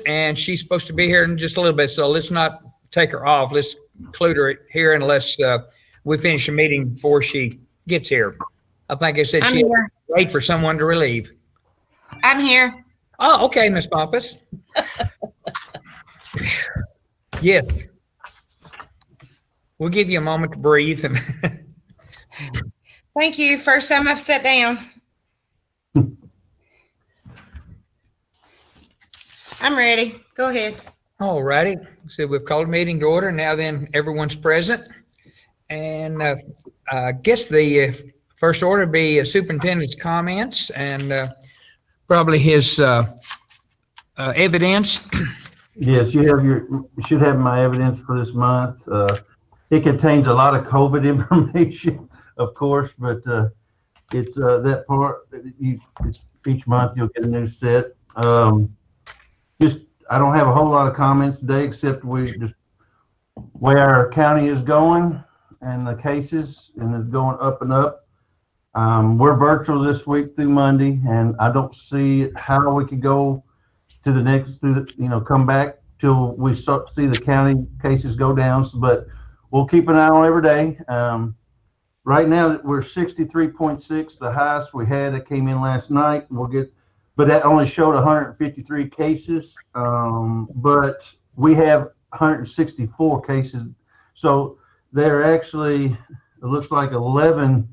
and she's supposed to be here in just a little bit. So let's not take her off. Let's include her here unless we finish the meeting before she gets here. I think I said she wait for someone to relieve. I'm here. Oh, okay, Miss Pompous. Yes. We'll give you a moment to breathe. Thank you. First time I've sat down. I'm ready. Go ahead. All righty. So we've called a meeting to order. Now then, everyone's present. And I guess the first order would be superintendent's comments and probably his evidence. Yes, you should have my evidence for this month. It contains a lot of COVID information, of course, but it's that part. Each month you'll get a new set. I don't have a whole lot of comments today, except we just where our county is going and the cases, and it's going up and up. We're virtual this week through Monday, and I don't see how we could go to the next, come back till we start to see the county cases go down. But we'll keep an eye on every day. Right now we're 63.6, the highest we had that came in last night. But that only showed 153 cases. But we have 164 cases. So there actually, it looks like 11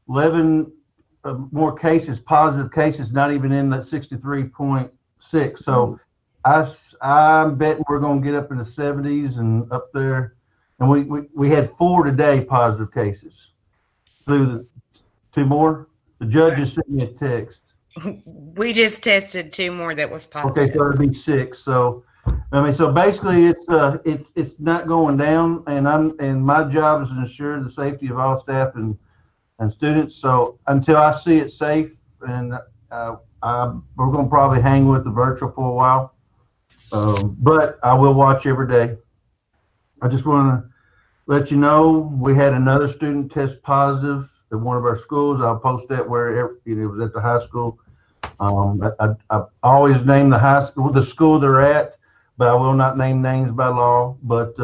more cases, positive cases, not even in that 63.6. So I'm betting we're going to get up in the 70s and up there. And we had 4 today positive cases. Through the 2 more. The judge just sent me a text. We just tested 2 more that was positive. Okay, so it'll be 6. So so basically it's not going down, and my job is to ensure the safety of all staff and students. So until I see it safe, and we're going to probably hang with the virtual for a while. But I will watch every day. I just want to let you know we had another student test positive at one of our schools. I'll post that where it was at the high school. I always name the high school, the school they're at, but I will not name names by law. But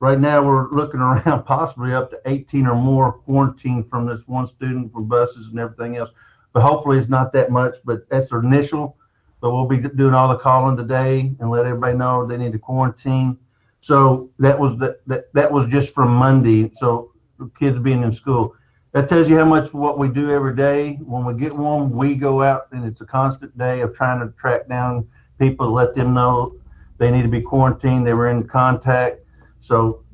right now we're looking around possibly up to 18 or more quarantined from this one student, from buses and everything else. But hopefully it's not that much, but that's our initial. But we'll be doing all the calling today and let everybody know they need to quarantine. So that was just from Monday. So the kids being in school. That tells you how much what we do every day. When we get one, we go out, and it's a constant day of trying to track down people, let them know they need to be quarantined, they were in contact. So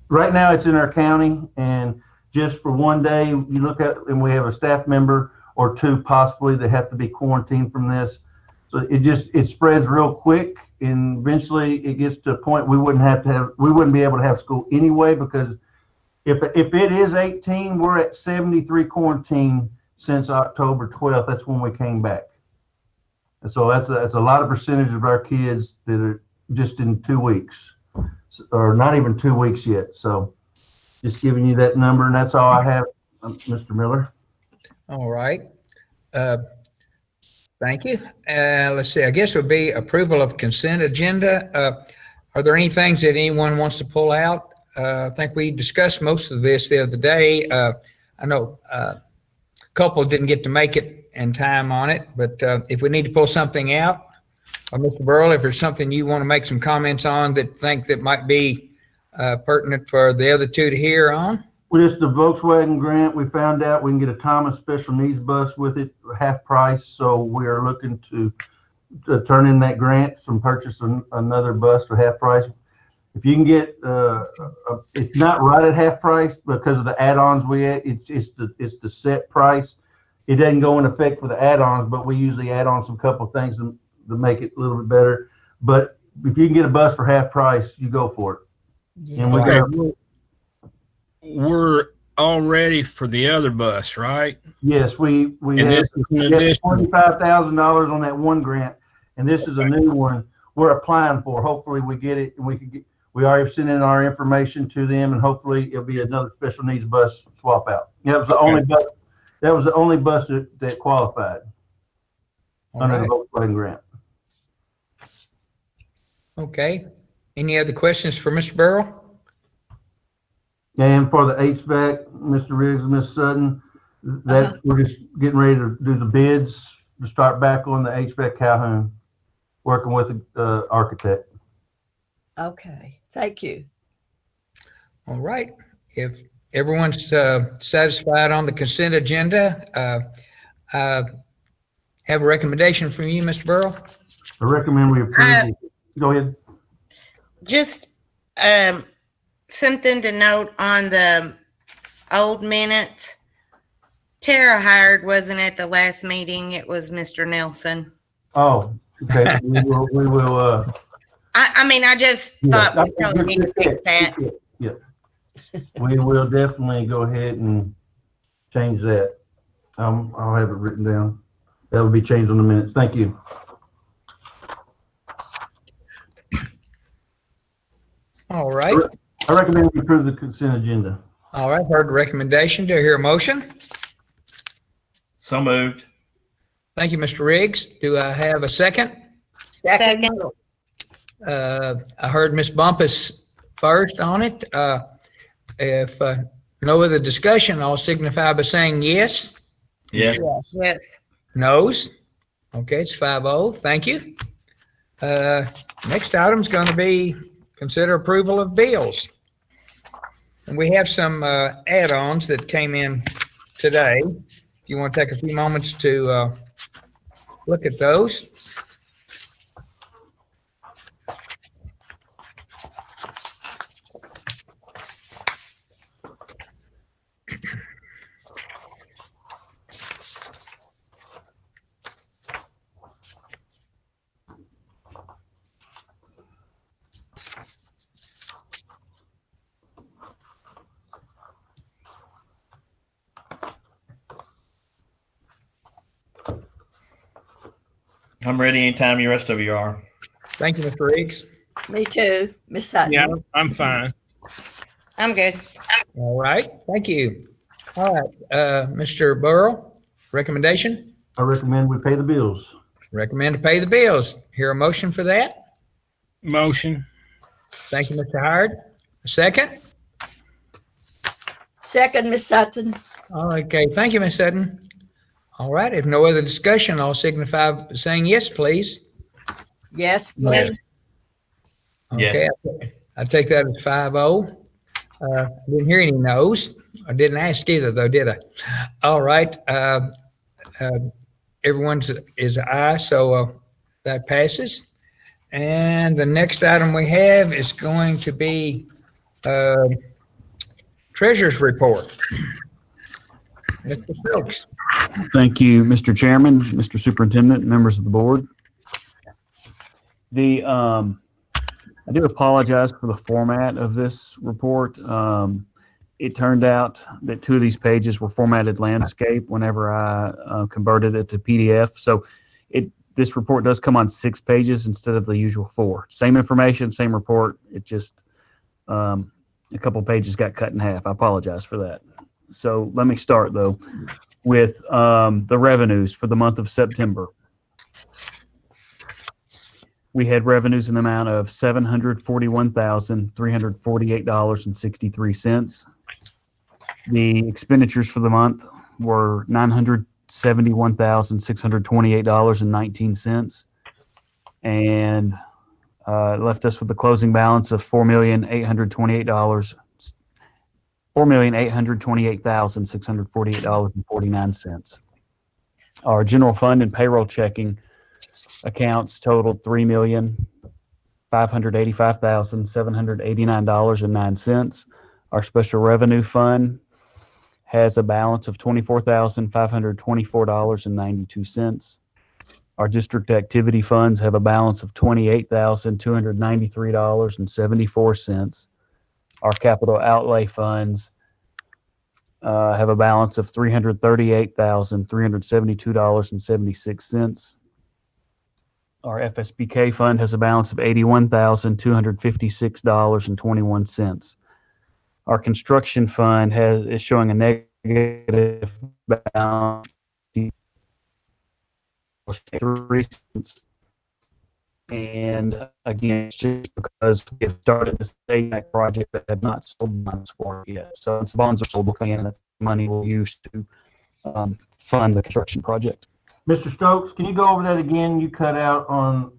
right now it's in our county, and just for one day, you look at, and we have a staff member or 2 possibly that have to be quarantined from this. So it spreads real quick, and eventually it gets to a point we wouldn't be able to have school anyway, because if it is 18, we're at 73 quarantine since October 12th. That's when we came back. And so that's a lot of percentage of our kids that are just in 2 weeks, or not even 2 weeks yet. So just giving you that number, and that's all I have, Mr. Miller. All right. Thank you. Let's see. I guess it would be approval of consent agenda. Are there any things that anyone wants to pull out? I think we discussed most of this the other day. I know a couple didn't get to make it in time on it, but if we need to pull something out, Mr. Burrell, if there's something you want to make some comments on that might be pertinent for the other 2 to hear on. Well, just the Volkswagen grant, we found out we can get a Thomas special needs bus with it, half price. So we are looking to turn in that grant and purchase another bus for half price. If you can get, it's not right at half price because of the add-ons we had. It's the set price. It doesn't go in effect for the add-ons, but we usually add on some couple of things to make it a little bit better. But if you can get a bus for half price, you go for it. Yeah. And we're all ready for the other bus, right? Yes, we have $25,000 on that one grant, and this is a new one we're applying for. Hopefully we get it, and we already sent in our information to them, and hopefully it'll be another special needs bus swap out. That was the only bus. That was the only bus that qualified under the Volkswagen grant. Okay. Any other questions for Mr. Burrow? And for the HVAC, Mr. Riggs, Miss Sutton, that we're just getting ready to do the bids to start back on the HVAC Calhoun, working with the architect. Okay, thank you. All right. If everyone's satisfied on the consent agenda, I have a recommendation from you, Mr. Burrow. I recommend we approve. Go ahead. Just something to note on the old minutes. Tara hired wasn't at the last meeting. It was Mr. Nelson. Oh, okay. We will, I just thought we really need to fix that. Yeah. We will definitely go ahead and change that. I'll have it written down. That will be changed on the minutes. Thank you. All right. I recommend we approve the consent agenda. All right. Heard the recommendation. Do I hear a motion? So moved. Thank you, Mr. Riggs. Do I have a second? Second. I heard Ms. Bumpus first on it. If no other discussion, I'll signify by saying yes. Yes. Yes. Noes? Okay, it's 5-0. Thank you. Next item is going to be consider approval of bills. And we have some add-ons that came in today. If you want to take a few moments to look at those. I'm ready anytime you rest of you are. Thank you, Mr. Riggs. Me too, Miss Sutton. Yeah, I'm fine. I'm good. All right, thank you. All right, Mr. Burrow, recommendation? I recommend we pay the bills. Recommend to pay the bills. Hear a motion for that? Motion. Thank you, Mr. Howard. A second? Second, Miss Sutton. Okay, thank you, Ms. Sutton. All right, if no other discussion, I'll signify by saying yes, please. Yes, please. Okay, I take that as 5-0. Didn't hear any no's. I didn't ask either, though, did I? All right. Everyone's is aye, so that passes. And the next item we have is going to be Treasurer's Report. Mr. Stokes. Thank you, Mr. Chairman, Mr. Superintendent, members of the board. I do apologize for the format of this report. It turned out that 2 of these pages were formatted landscape whenever I converted it to PDF. So this report does come on 6 pages instead of the usual 4. Same information, same report. It just a couple pages got cut in half. I apologize for that. So let me start though with the revenues for the month of September. We had revenues in the amount of $741,348.63. The expenditures for the month were $971,628.19, and left us with a closing balance of $4,828,648.49. Our general fund and payroll checking accounts totaled $3,585,789.09. Our special revenue fund has a balance of $24,524.92. Our district activity funds have a balance of $28,293.74. Our capital outlay funds have a balance of $338,372.76. Our FSBK fund has a balance of $81,256.21. Our construction fund is showing a negative balance. And again, it's just because we have started this AMAC project that have not sold bonds for it yet. So once the bonds are sold, and that's money we'll use to fund the construction project. Mr. Stokes, can you go over that again? You cut out on,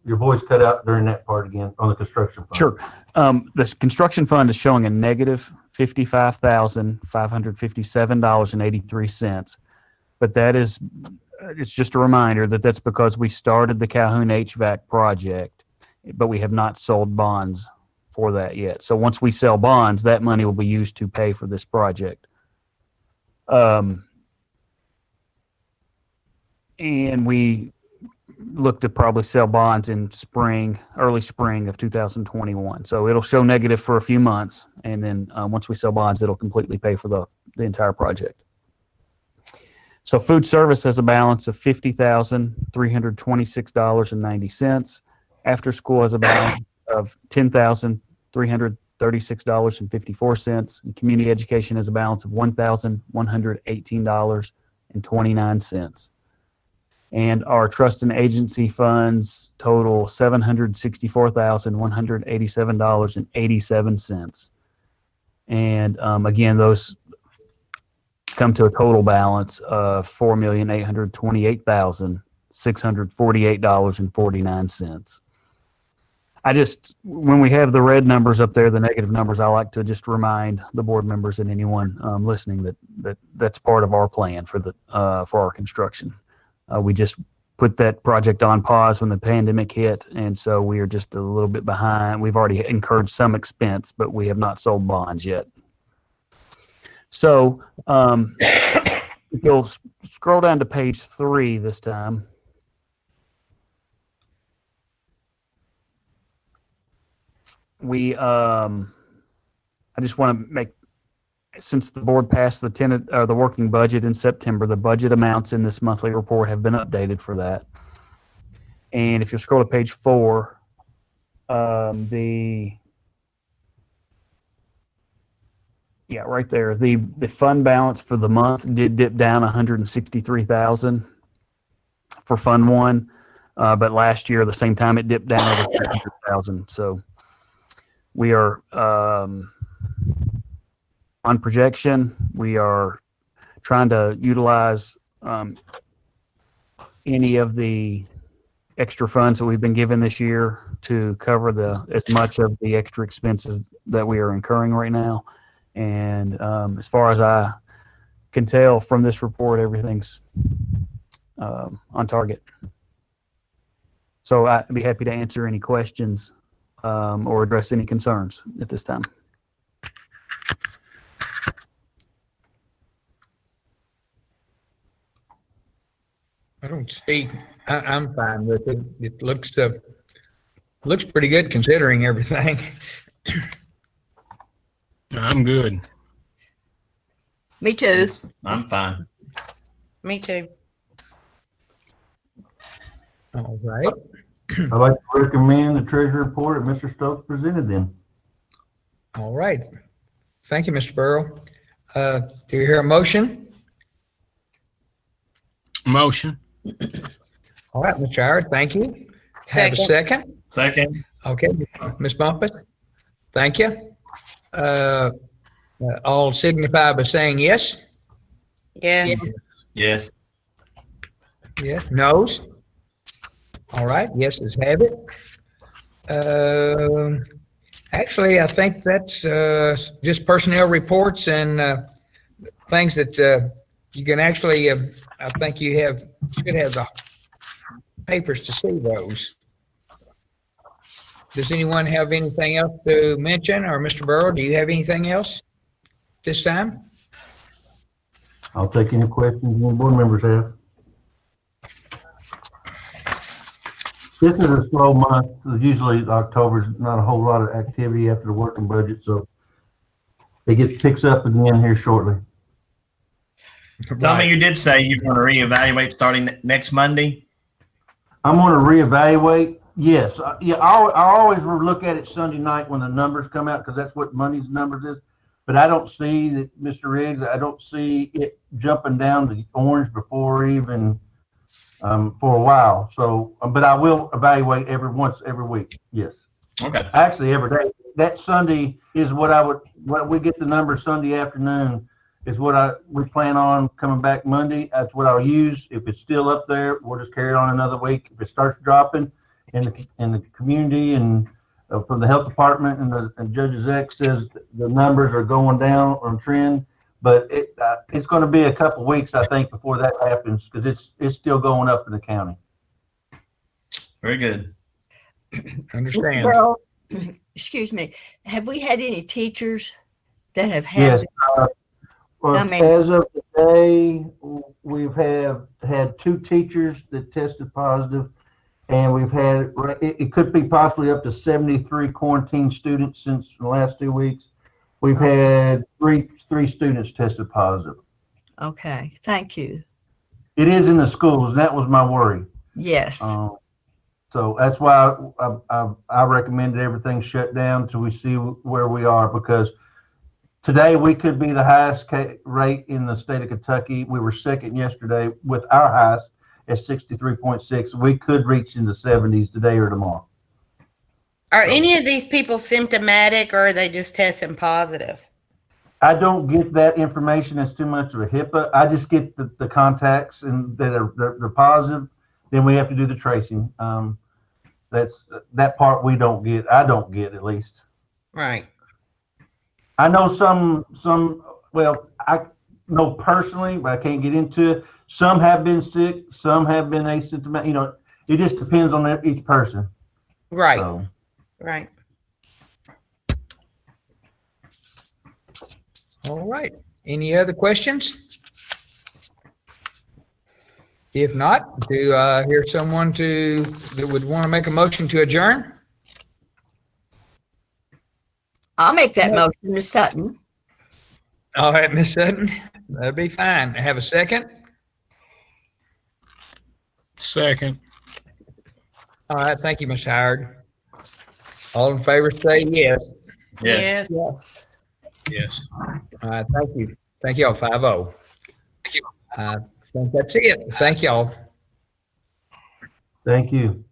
your voice cut out during that part again on the construction fund. Sure. The construction fund is showing a negative $55,557.83. But that is, it's just a reminder that that's because we started the Calhoun HVAC project, but we have not sold bonds for that yet. So once we sell bonds, that money will be used to pay for this project. And we look to probably sell bonds in early spring of 2021. So it'll show negative for a few months. And then once we sell bonds, it'll completely pay for the entire project. So food service has a balance of $50,326.90. After school has a balance of $10,336.54. And community education has a balance of $1,118.29. And our trust and agency funds total $764,187.87. And again, those come to a total balance of $4,828,648.49. When we have the red numbers up there, the negative numbers, I like to just remind the board members and anyone listening that's part of our plan for our construction. We just put that project on pause when the pandemic hit, and so we are just a little bit behind. We've already incurred some expense, but we have not sold bonds yet. So if you'll scroll down to page 3 this time. I just want to make, since the board passed the working budget in September, the budget amounts in this monthly report have been updated for that. And if you scroll to page 4, right there, the fund balance for the month did dip down $163,000 for Fund 1, but last year, the same time, it dipped down over $300,000. So we are on projection. We are trying to utilize any of the extra funds that we've been given this year to cover as much of the extra expenses that we are incurring right now. And as far as I can tell from this report, everything's on target. So I'd be happy to answer any questions or address any concerns at this time. I don't see, I'm fine with it. It looks pretty good considering everything. I'm good. Me too. I'm fine. Me too. All right. I'd like to recommend the treasury report that Mr. Stokes presented then. All right. Thank you, Mr. Burrow. Do you hear a motion? Motion. All right, Mr. Howard, thank you. Have a second? Second. Okay, Ms. Bumpus, thank you. All signify by saying yes. Yes. Yes. Yes. Noes? All right, yeses have it. Actually, I think that's just personnel reports and things that you can actually, I think you should have the papers to see those. Does anyone have anything else to mention? Or Mr. Burrow, do you have anything else this time? I'll take any questions any board members have. This is a slow month. Usually October's not a whole lot of activity after the working budget, so it picks up again here shortly. Tommy, you did say you're going to reevaluate starting next Monday. I'm going to reevaluate. Yes. I always look at it Sunday night when the numbers come out because that's what Monday's numbers is. But I don't see that, Mr. Riggs, I don't see it jumping down to orange before even for a while. So, but I will evaluate every week. Yes. Okay. Actually, every day. That Sunday is what we get the number Sunday afternoon is we plan on coming back Monday. That's what I'll use. If it's still up there, we'll just carry it on another week. If it starts dropping in the community and from the health department and Judge X says the numbers are going down on trend, but it's going to be a couple weeks, I think, before that happens because it's still going up in the county. Very good. Understand. Well, excuse me. Have we had any teachers that have had? Yes. Well, I mean- as of today, we've had 2 teachers that tested positive, and we've had it could be possibly up to 73 quarantine students since the last 2 weeks. We've had three students tested positive. Okay, thank you. It is in the schools, and that was my worry. Yes. So that's why I recommended everything shut down till we see where we are, because today we could be the highest rate in the state of Kentucky. We were second yesterday with our highest at 63.6. We could reach in the 70s today or tomorrow. Are any of these people symptomatic or are they just testing positive? I don't get that information. It's too much of a HIPAA. I just get the contacts and they're positive. Then we have to do the tracing. That's that part we don't get. I don't get, at least. Right. I know some, well, I know personally, but I can't get into it. Some have been sick. Some have been asymptomatic. You know, it just depends on each person. Right. So, Right. All right. Any other questions? If not, do I hear someone that would want to make a motion to adjourn? I'll make that motion, Ms. Sutton. All right, Ms. Sutton, that'd be fine. Have a second? Second. All right, thank you, Ms. Howard. All in favor, say yes. Yes. Yes. Yes. All right, thank you. Thank y'all, 5-0. Thank you. I think that's it. Thank y'all. thank you.